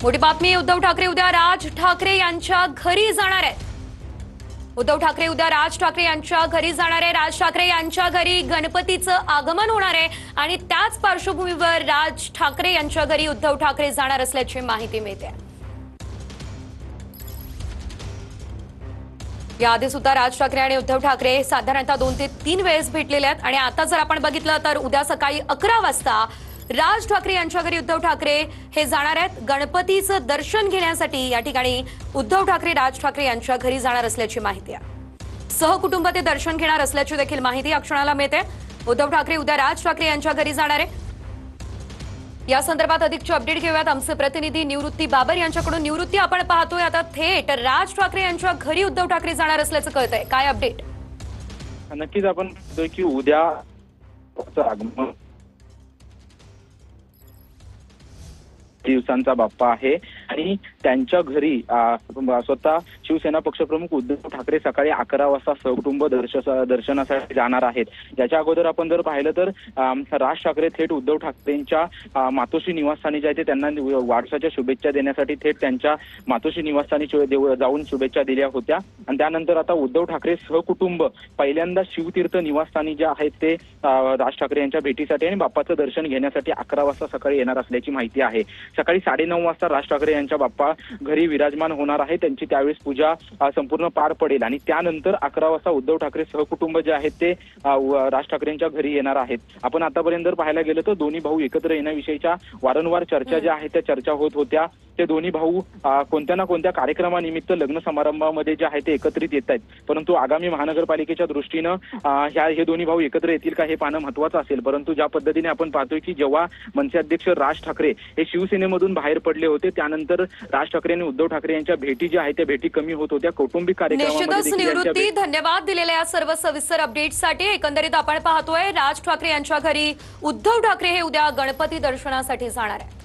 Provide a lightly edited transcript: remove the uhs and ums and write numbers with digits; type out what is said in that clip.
मोठी बातमी, उद्धव ठाकरे उद्या राज ठाकरे यांच्या घरी जाणार आहेत। उद्धव ठाकरे उद्या राज ठाकरे यांच्या घरी जाणार आहे। राज ठाकरे यांच्या घरी गणपतीचं आगमन होणार आहे आणि त्याच पार्श्वभूमीवर राज ठाकरे यांच्या घरी उद्धव ठाकरे जाणार असल्याची माहिती मिळते। याआधी सुद्धा राज ठाकरे आणि उद्धव ठाकरे साधारणतः 2 ते 3 वेळेस भेटलेले आहेत आणि आता जर आपण बघितलं तर उद्या सकाळी 11 वाजता राज ठाकरे यांच्या घरी उद्धव ठाकरे हे जाणार आहेत। गणपतीचं दर्शन घेण्यासाठी या ठिकाणी उद्धव ठाकरे राज ठाकरे यांच्या घरी जाणार असल्याची माहिती आहे। सहकुटुंब ते दर्शन घेणार असल्याची देखील माहिती या क्षणाला मिळते। उद्धव ठाकरे उद्या राज ठाकरे यांच्या घरी जाणार आहे। या संदर्भात अधिकची अपडेट घेऊयात आमचे प्रतिनिधी निवृत्ती बाबर यांच्याकडून। निवृत्ती, आपण पाहतोय आता थेट राज ठाकरे यांच्या घरी उद्धव ठाकरे जाणार असल्याचं कळतंय, काय अपडेट? नक्कीच आपण पाहतोय की उद्या आगमन दिवसांचा बाप्पा आहे आणि त्यांच्या घरी स्वतः शिवसेना पक्षप्रमुख उद्धव ठाकरे सकाळी 11 वाजता सहकुटुंब दर्शनासाठी जाणार आहेत। याच्या अगोदर आपण जर पाहिलं तर राज ठाकरे थेट उद्धव ठाकरेंच्या मातोश्री निवासस्थानी जे आहे त्यांना वाढदिवसाच्या शुभेच्छा देण्यासाठी थेट त्यांच्या मातोश्री निवासस्थानी जाऊन शुभेच्छा दिल्या होत्या आणि त्यानंतर आता उद्धव ठाकरे सहकुटुंब पहिल्यांदा शिवतीर्थ निवासस्थानी जे आहेत ते राज ठाकरे यांच्या भेटीसाठी आणि बाप्पाचं दर्शन घेण्यासाठी 11 वाजता सकाळी येणार असल्याची माहिती आहे। सकाळी 9:30 वाजता राज ठाकरे यांच्या बाप्पा घरी विराजमान होणार आहे। त्यांची त्यावेळेस पूजा संपूर्ण पार पडेल आणि त्यानंतर 11 वाजता उद्धव ठाकरे सहकुटुंब जे आहेत ते राज ठाकरेंच्या घरी येणार आहेत। आपण आतापर्यंत जर पाहायला गेलं तर दोन्ही भाऊ एकत्र येण्याविषयीच्या वारंवार चर्चा ज्या आहेत त्या चर्चा होत होत्या। ते दोन्ही भाऊ कोणत्या ना कोणत्या कार्यक्रमानिमित्त लग्न समारंभामध्ये जे आहे ते एकत्रित येत आहेत, परंतु आगामी महानगरपालिकेच्या दृष्टीनं हे दोन्ही भाऊ एकत्र येतील का हे पाहणं महत्त्वाचं असेल। परंतु ज्या पद्धतीने आपण पाहतोय की जेव्हा मनसे अध्यक्ष राज ठाकरे हे शिवसेनेमधून बाहेर पडले होते त्यानंतर राज ठाकरे आणि उद्धव ठाकरे यांच्या भेटी ज्या आहेत त्या भेटी कमी होत होत्या। कौटुंबिक कार्यक्रमामध्ये निवृत्ती, धन्यवाद दिलेल्या या सर्व सविस्तर अपडेट्ससाठी। एकंदरीत आपण पाहतोय राज ठाकरे यांच्या घरी उद्धव ठाकरे हे उद्या गणपती दर्शनासाठी जाणार आहे।